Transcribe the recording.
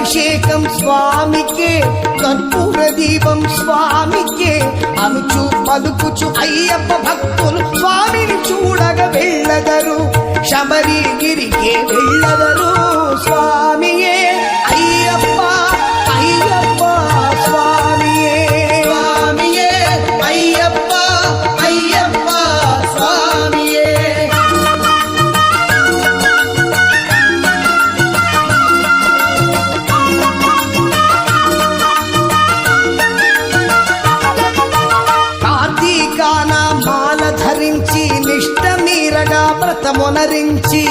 అభిషేకం స్వామికే, కర్పూర దీపం స్వామికే అనుచు పలుకుచు అయ్యప్ప భక్తులు స్వామిని చూడగ వెళ్ళదరు, శబరిగిరికే వెళ్ళదరు. స్వామియే అయ్యప్ప అయ్యప్ప స్వామియే, స్వామియే అయ్యప్ప అయ్యప్ప స్వామియే. కార్తీకాన మాల ధరించి నిష్ట మీరగా వ్రతమునరించి